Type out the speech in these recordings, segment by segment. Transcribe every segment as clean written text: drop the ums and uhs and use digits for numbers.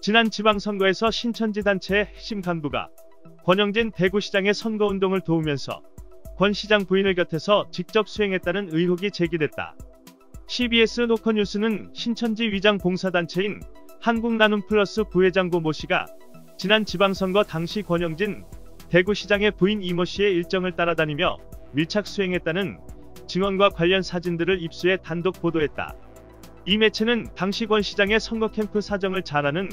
지난 지방선거에서 신천지 단체의 핵심 간부가 권영진 대구시장의 선거운동을 도우면서 권 시장 부인을 곁에서 직접 수행했다는 의혹이 제기됐다. CBS 노컷뉴스는 신천지 위장 봉사단체인 한국나눔플러스 부회장 고 모 씨가 지난 지방선거 당시 권영진 대구시장의 부인 이 모 씨의 일정을 따라다니며 밀착 수행했다는 증언과 관련 사진들을 입수해 단독 보도했다. 이 매체는 당시 권 시장의 선거 캠프 사정을 잘 아는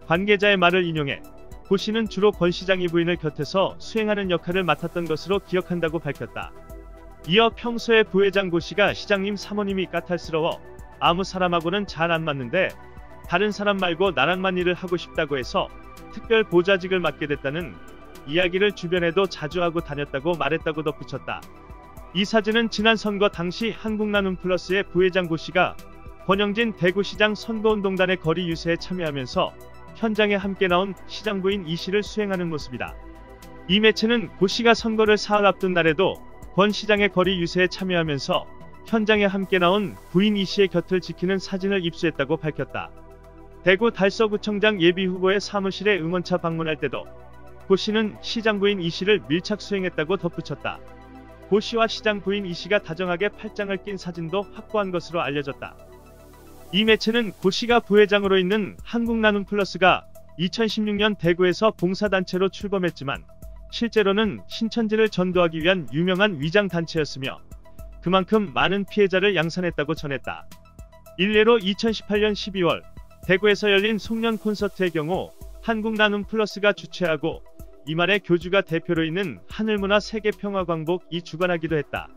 관계자의 말을 인용해 고 씨는 주로 권 시장의 부인을 곁에서 수행하는 역할을 맡았던 것으로 기억한다고 밝혔다. 이어 평소에 부회장 고 씨가 시장님 사모님이 까탈스러워 아무 사람하고는 잘 안 맞는데 다른 사람 말고 나랑만 일을 하고 싶다고 해서 특별 보좌직을 맡게 됐다는 이야기를 주변에도 자주 하고 다녔다고 말했다고 덧붙였다. 이 사진은 지난 선거 당시 한국나눔플러스의 부회장 고 씨가 권영진 대구시장 선거운동단의 거리 유세에 참여하면서 현장에 함께 나온 시장 부인 이 씨를 수행하는 모습이다. 이 매체는 고 씨가 선거를 사흘 앞둔 날에도 권 시장의 거리 유세에 참여하면서 현장에 함께 나온 부인 이 씨의 곁을 지키는 사진을 입수했다고 밝혔다. 대구 달서구청장 예비후보의 사무실에 응원차 방문할 때도 고 씨는 시장 부인 이 씨를 밀착 수행했다고 덧붙였다. 고 씨와 시장 부인 이 씨가 다정하게 팔짱을 낀 사진도 확보한 것으로 알려졌다. 이 매체는 고 씨가 부회장으로 있는 한국나눔플러스가 2016년 대구에서 봉사단체로 출범했지만 실제로는 신천지를 전도하기 위한 유명한 위장단체였으며 그만큼 많은 피해자를 양산했다고 전했다. 일례로 2018년 12월 대구에서 열린 송년 콘서트의 경우 한국나눔플러스가 주최하고 이만의 교주가 대표로 있는 하늘문화 세계평화광복이 주관하기도 했다.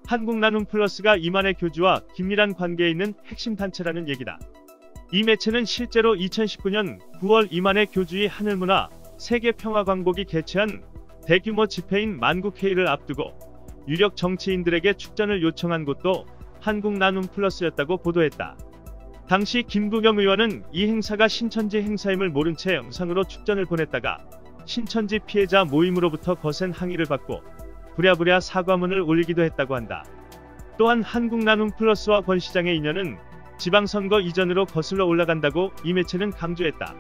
한국나눔플러스가 이만의 교주와 긴밀한 관계에 있는 핵심 단체라는 얘기다. 이 매체는 실제로 2019년 9월 이만의 교주의 하늘문화 세계평화광복이 개최한 대규모 집회인 만국회의를 앞두고 유력 정치인들에게 축전을 요청한 곳도 한국나눔플러스였다고 보도했다. 당시 김부겸 의원은 이 행사가 신천지 행사임을 모른 채 영상으로 축전을 보냈다가 신천지 피해자 모임으로부터 거센 항의를 받고 부랴부랴 사과문을 올리기도 했다고 한다. 또한 한국나눔플러스와 권 시장의 인연은 지방선거 이전으로 거슬러 올라간다고 이 매체는 강조했다.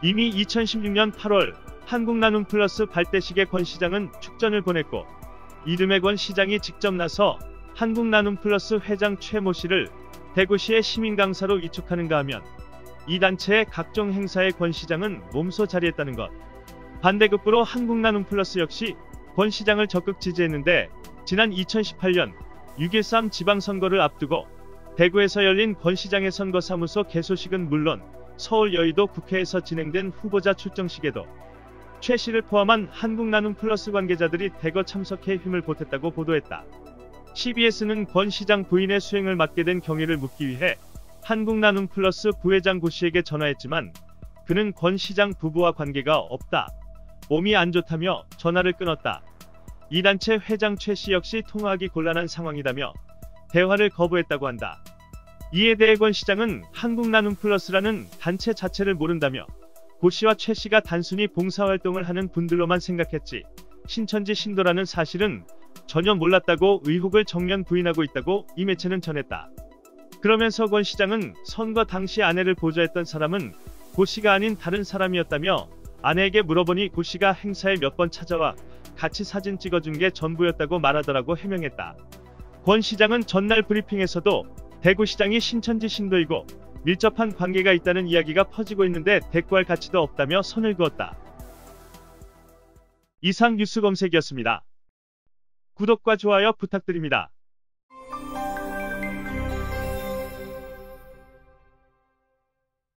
이미 2016년 8월 한국나눔플러스 발대식에 권 시장은 축전을 보냈고 이듬해 권 시장이 직접 나서 한국나눔플러스 회장 최 모 씨를 대구시의 시민강사로 위촉하는가 하면 이 단체의 각종 행사에 권 시장은 몸소 자리했다는 것. 반대급부로 한국나눔플러스 역시 권 시장을 적극 지지했는데 지난 2018년 6.13 지방선거를 앞두고 대구에서 열린 권 시장의 선거사무소 개소식은 물론 서울 여의도 국회에서 진행된 후보자 출정식에도 최 씨를 포함한 한국나눔플러스 관계자들이 대거 참석해 힘을 보탰다고 보도했다. CBS는 권 시장 부인의 수행을 맡게 된 경위를 묻기 위해 한국나눔플러스 부회장 고 씨에게 전화했지만 그는 권 시장 부부와 관계가 없다. 몸이 안 좋다며 전화를 끊었다. 이 단체 회장 최 씨 역시 통화하기 곤란한 상황이다며 대화를 거부했다고 한다. 이에 대해 권 시장은 한국나눔플러스라는 단체 자체를 모른다며 고 씨와 최 씨가 단순히 봉사활동을 하는 분들로만 생각했지 신천지 신도라는 사실은 전혀 몰랐다고 의혹을 정면 부인하고 있다고 이 매체는 전했다. 그러면서 권 시장은 선거 당시 아내를 보좌했던 사람은 고 씨가 아닌 다른 사람이었다며 아내에게 물어보니 고 씨가 행사에 몇 번 찾아와 같이 사진 찍어준 게 전부였다고 말하더라고 해명했다. 권 시장은 전날 브리핑에서도 대구시장이 신천지 신도이고 밀접한 관계가 있다는 이야기가 퍼지고 있는데 대꾸할 가치도 없다며 선을 그었다. 이상 뉴스 검색이었습니다. 구독과 좋아요 부탁드립니다.